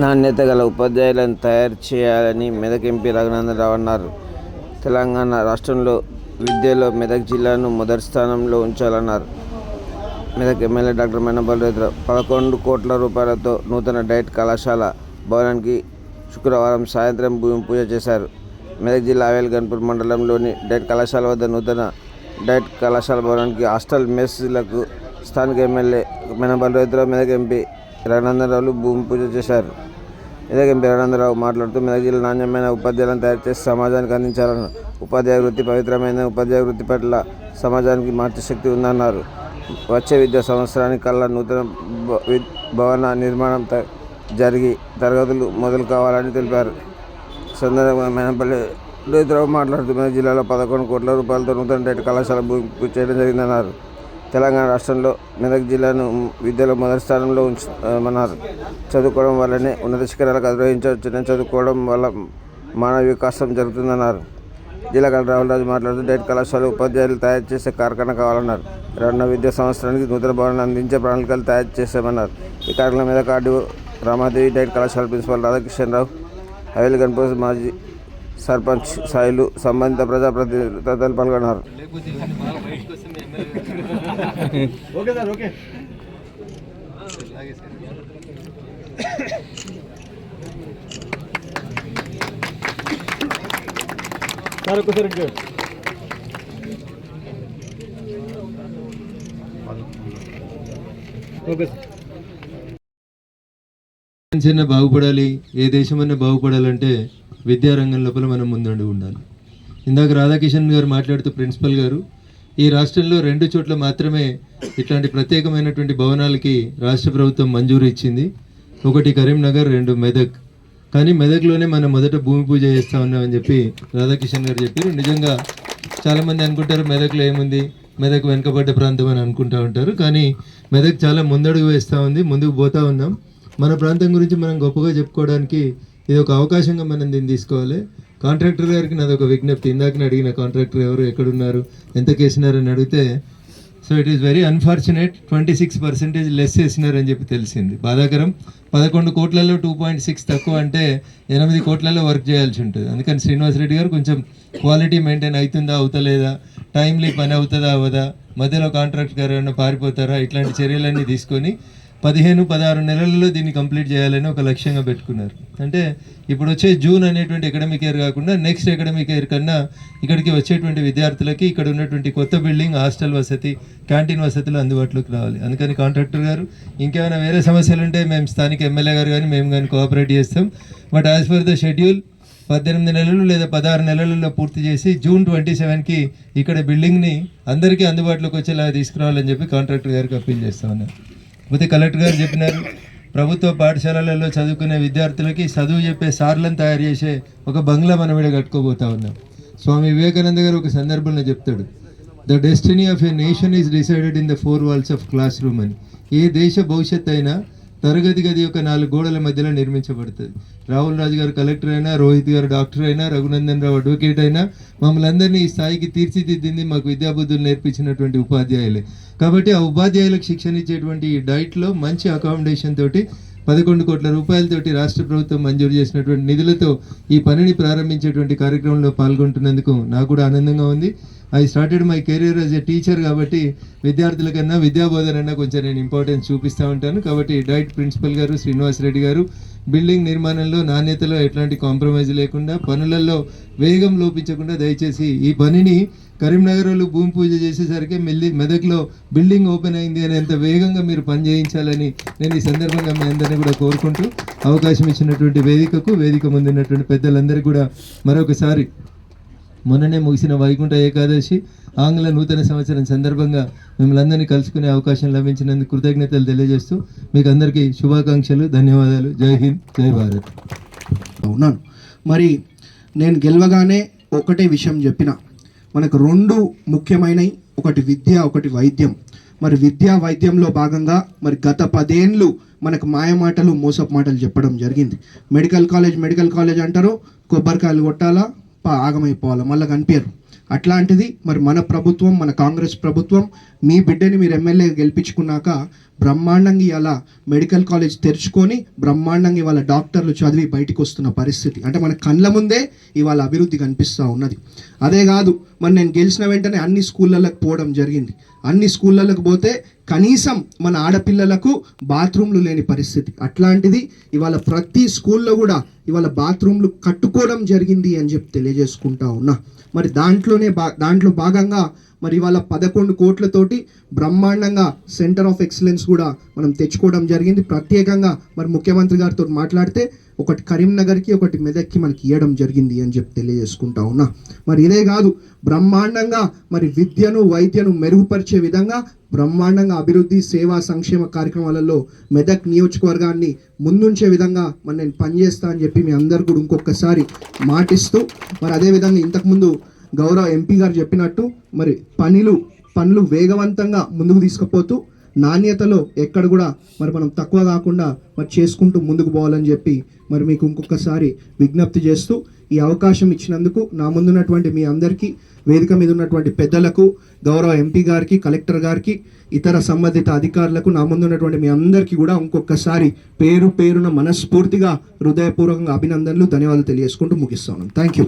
నాణ్యత గల ఉపాధ్యాయులను తయారు చేయాలని మెదక్ ఎంపీ రఘునందన్ రావు అన్నారు. తెలంగాణ రాష్ట్రంలో విద్యలో మెదక్ జిల్లాను మొదటి స్థానంలో ఉంచాలన్నారు. మెదక్ ఎమ్మెల్యే డాక్టర్ మైనంపల్లి బలరాం 11 కోట్ల రూపాయలతో నూతన డైట్ కళాశాల భవనానికి శుక్రవారం సాయంత్రం భూమి పూజ చేశారు. మెదక్ జిల్లా ఆవేల్గన్పూర్ మండలంలోని డైట్ కళాశాల వద్ద నూతన డైట్ కళాశాల భవనానికి హాస్టల్ మెస్లకు స్థానిక ఎమ్మెల్యే మైనంపల్లి బలరాం, మెదక్ ఎంపీ రఘునందన్ రావులు భూమి పూజ చేశారు. మెదక్ ఎంపీ రఘునందన్ రావు మాట్లాడుతూ మెదక్ జిల్లా నాణ్యమైన ఉపాధ్యాయులను తయారు చేసి సమాజానికి అందించాలన్నారు. ఉపాధ్యాయ వృత్తి పవిత్రమైన ఉపాధ్యాయ వృత్తి పట్ల సమాజానికి మార్చే శక్తి ఉందన్నారు. వచ్చే విద్యా సంవత్సరానికి కల్లా నూతన భవన నిర్మాణం జరిగి తరగతులు మొదలు కావాలని తెలిపారు. సందర్భంగా మైనంపల్లి బలరాం మాట్లాడుతూ మెదక్ జిల్లాలో 11 కోట్ల రూపాయలతో నూతన డైట్ కళాశాల భూమి పూజ చేయడం జరిగిందన్నారు. తెలంగాణ రాష్ట్రంలో మెదక్ జిల్లాను విద్యలో మొదటి స్థానంలో ఉంచమన్నారు. చదువుకోవడం వల్లనే ఉన్నత శిఖరాలకు అధిరోహించవచ్చని, చదువుకోవడం వల్ల మానవ వికాసం జరుగుతుందన్నారు. జిల్లా కలెక్టర్ రాహుల్ రాజు మాట్లాడుతూ డైట్ కళాశాల ఉపాధ్యాయులు తయారు చేసే కార్ఖానా కావాలన్నారు. రానున్న విద్యా సంవత్సరానికి నూతన భవనాన్ని అందించే ప్రణాళికలు తయారు చేశామన్నారు. ఈ కార్యక్రమం మెదక్ ఆర్డీఓ రామాదేవి, డైట్ కళాశాల ప్రిన్సిపాల్ రాధాకిషన్రావు, ఆవేల్గన్పూర్ మాజీ సర్పంచ్ సాయిలు, సంబంధిత ప్రజాప్రతినిధులు తదితరులు పాల్గొన్నారు. బాగుపడాలి, ఏ దేశమన్నా బాగుపడాలంటే విద్యారంగం లోపల మనం ముందండి ఉండాలి. ఇందాక రాధాకిషన్ గారు మాట్లాడుతూ ప్రిన్సిపల్ గారు ఈ రాష్ట్రంలో 2 చోట్ల మాత్రమే ఇట్లాంటి ప్రత్యేకమైనటువంటి భవనాలకి రాష్ట్ర ప్రభుత్వం మంజూరు ఇచ్చింది. ఒకటి కరీంనగర్, 2 మెదక్. కానీ మెదక్లోనే మనం మొదట భూమి పూజ చేస్తూ ఉన్నామని చెప్పి రాధాకిషన్ గారు చెప్పారు. నిజంగా చాలామంది అనుకుంటారు మెదక్లో ఏముంది, మెదక్ వెనుకబడ్డ ప్రాంతం అని అనుకుంటూ ఉంటారు. కానీ మెదక్ చాలా ముందడుగు వేస్తూ ఉంది, ముందుకు పోతూ ఉన్నాం. మన ప్రాంతం గురించి మనం గొప్పగా చెప్పుకోవడానికి ఇది ఒక అవకాశంగా మనం దీన్ని తీసుకోవాలి. కాంట్రాక్టర్ గారికి నాది ఒక విజ్ఞప్తి. ఇందాక అడిగిన కాంట్రాక్టర్ ఎవరు, ఎక్కడున్నారు, ఎంత కేసినారని అడిగితే so it is very unfortunate 26% less వేసినారని చెప్పి తెలిసింది. బాధాకరం. 11 కోట్లలో 2.6 తక్కువ అంటే 8 కోట్లలో వర్క్ చేయాల్సి ఉంటుంది. అందుకని శ్రీనివాసరెడ్డి గారు కొంచెం క్వాలిటీ మెయింటైన్ అవుతుందా అవుతలేదా, టైమ్లీ పని అవుతుందా అవ్వదా, మధ్యలో కాంట్రాక్టర్ గారు ఏమైనా పారిపోతారా, ఇట్లాంటి చర్యలన్నీ తీసుకొని 15-16 నెలలలో దీన్ని కంప్లీట్ చేయాలని ఒక లక్ష్యంగా పెట్టుకున్నారు. అంటే ఇప్పుడు వచ్చే జూన్ అనేటువంటి అకాడమిక్ ఇయర్ కాకుండా నెక్స్ట్ అకాడమిక్ ఇయర్ కన్నా ఇక్కడికి వచ్చేటువంటి విద్యార్థులకి ఇక్కడ ఉన్నటువంటి కొత్త బిల్డింగ్, హాస్టల్ వసతి, క్యాంటీన్ వసతులు అందుబాటులోకి రావాలి. అందుకని కాంట్రాక్టర్ గారు ఇంకేమైనా వేరే సమస్యలు ఉంటే మేము స్థానిక ఎమ్మెల్యే గారు కానీ మేము కానీ కోఆపరేట్ చేస్తాం. But as per the schedule 18 నెలలు లేదా 16 నెలలలో పూర్తి చేసి జూన్ 27కి ఇక్కడ బిల్డింగ్ని అందరికీ అందుబాటులోకి వచ్చేలా తీసుకురావాలని చెప్పి కాంట్రాక్టర్ గారికి అప్పీల్ చేస్తా ఉన్నాను. పోతే కలెక్టర్ గారు చెప్పినారు, ప్రభుత్వ పాఠశాలలలో చదువుకునే విద్యార్థులకి చదువు చెప్పే సార్లను తయారు చేసే ఒక బంగ్లా మనం ఇక్కడ కట్టుకోబోతా ఉన్నాం. స్వామి వివేకానంద గారు ఒక సందర్భంలో చెప్తాడు, the destiny of a nation is decided in the 4 walls of class room అని. ఏ దేశ భవిష్యత్తు అయినా తరగతి గది యొక్క 4 గోడల మధ్యలో నిర్మించబడుతుంది. రాహుల్ రాజు గారు కలెక్టర్ అయినా, రోహిత్ గారు డాక్టర్ అయినా, రఘునందన్ రావు అడ్వకేట్ అయినా మమ్మల్ని అందరినీ ఈ స్థాయికి తీర్చిదిద్దింది మాకు విద్యాబుద్ధులు నేర్పించినటువంటి ఉపాధ్యాయులే. కాబట్టి ఆ ఉపాధ్యాయులకు శిక్షణ ఇచ్చేటువంటి ఈ డైట్లో మంచి అకామిడేషన్ తోటి 11 కోట్ల రూపాయలతోటి రాష్ట్ర ప్రభుత్వం మంజూరు చేసినటువంటి నిధులతో ఈ పనిని ప్రారంభించేటువంటి కార్యక్రమంలో పాల్గొంటున్నందుకు నాకు కూడా ఆనందంగా ఉంది. I started my career as a teacher కాబట్టి విద్యార్థుల కన్నా విద్యాబోధన కొంచెం నేను ఇంపార్టెన్స్ చూపిస్తూ ఉంటాను. కాబట్టి డైట్ ప్రిన్సిపల్ గారు శ్రీనివాసరెడ్డి గారు బిల్డింగ్ నిర్మాణంలో నాణ్యతలో ఎట్లాంటి కాంప్రమైజ్ లేకుండా, పనులలో వేగం లోపించకుండా దయచేసి ఈ పనిని కరీంనగర్లో భూమి పూజ చేసేసరికి మెదక్లో బిల్డింగ్ ఓపెన్ అయింది అనేంత వేగంగా మీరు పని చేయించాలని నేను ఈ సందర్భంగా మీ అందరినీ కూడా కోరుకుంటూ అవకాశం ఇచ్చినటువంటి వేదిక ముందున్నటువంటి పెద్దలందరికీ కూడా మరొకసారి మొన్ననే ముగిసిన వైకుంఠ ఏకాదశి ఆంగ్ల నూతన సంవత్సరం సందర్భంగా మిమ్మల్ని అందరినీ కలుసుకునే అవకాశం లభించినందుకు కృతజ్ఞతలు తెలియజేస్తూ మీకు అందరికీ శుభాకాంక్షలు, ధన్యవాదాలు. జై హింద్, జై భారత్. ఉన్నాను. మరి నేను గెలవగానే ఒకటే విషయం చెప్పిన, మనకు 2 ముఖ్యమైనవి, ఒకటి విద్య, ఒకటి వైద్యం. మరి విద్యా వైద్యంలో భాగంగా మరి గత 10 ఏళ్ళు మనకు మాయమాటలు, మోసపు మాటలు చెప్పడం జరిగింది. మెడికల్ కాలేజ్ అంటారు, కొబ్బరికాయలు కొట్టాలా, ఆగమైపోవాలా, మళ్ళీ కనిపించరు. అట్లాంటిది మరి మన ప్రభుత్వం, మన కాంగ్రెస్ ప్రభుత్వం మీ బిడ్డని మీరు ఎమ్మెల్యే గెలిపించుకున్నాక బ్రహ్మాండంగా ఇవాళ మెడికల్ కాలేజ్ తెరుచుకొని బ్రహ్మాండంగా ఇవాళ డాక్టర్లు చదివి బయటికి వస్తున్న పరిస్థితి, అంటే మన కళ్ళ ముందే ఇవాళ అభివృద్ధి కనిపిస్తూ ఉన్నది. అదే కాదు, మరి నేను గెలిచిన వెంటనే అన్ని స్కూళ్ళకి పోవడం జరిగింది. అన్ని స్కూళ్ళకి పోతే కనీసం మన ఆడపిల్లలకు బాత్రూమ్లు లేని పరిస్థితి. అట్లాంటిది ఇవాళ ప్రతి స్కూల్లో కూడా ఇవాళ బాత్రూమ్లు కట్టుకోవడం జరిగింది అని చెప్పి తెలియజేసుకుంటా ఉన్నా. మరి దాంట్లో భాగంగా మరి ఇవాళ 11 కోట్లతోటి బ్రహ్మాండంగా సెంటర్ ఆఫ్ ఎక్సలెన్స్ కూడా మనం తెచ్చుకోవడం జరిగింది. ప్రత్యేకంగా మరి ముఖ్యమంత్రి గారితో మాట్లాడితే ఒకటి కరీంనగర్కి, ఒకటి మెదక్కి మనకి ఇవ్వడం జరిగింది అని చెప్పి తెలియజేసుకుంటా ఉన్నా. మరి ఇదే కాదు, బ్రహ్మాండంగా మరి విద్యను, వైద్యను మెరుగుపరిచే విధంగా బ్రహ్మాండంగా అభివృద్ధి, సేవా, సంక్షేమ కార్యక్రమాలలో మెదక్ నియోజకవర్గాన్ని ముందుంచే విధంగా మరి నేను పనిచేస్తా అని చెప్పి మీ అందరు కూడా ఇంకొకసారి మాటిస్తూ, మరి అదేవిధంగా ఇంతకుముందు గౌరవ ఎంపీ గారు చెప్పినట్టు మరి పనులు వేగవంతంగా ముందుకు తీసుకుపోతూ నాణ్యతలో ఎక్కడ కూడా మరి మనం తక్కువ కాకుండా మరి చేసుకుంటూ ముందుకు పోవాలని చెప్పి మరి మీకు ఇంకొకసారి విజ్ఞప్తి చేస్తూ ఈ అవకాశం ఇచ్చినందుకు నా ముందున్నటువంటి మీ అందరికీ, వేదిక మీద ఉన్నటువంటి పెద్దలకు, గౌరవ ఎంపీ గారికి, కలెక్టర్ గారికి, ఇతర సంబంధిత అధికారులకు, నా ముందున్నటువంటి మీ అందరికీ కూడా ఇంకొకసారి పేరున మనస్ఫూర్తిగా హృదయపూర్వకంగా అభినందనలు, ధన్యవాదాలు తెలియజేసుకుంటూ ముగిస్తాను. Thank you.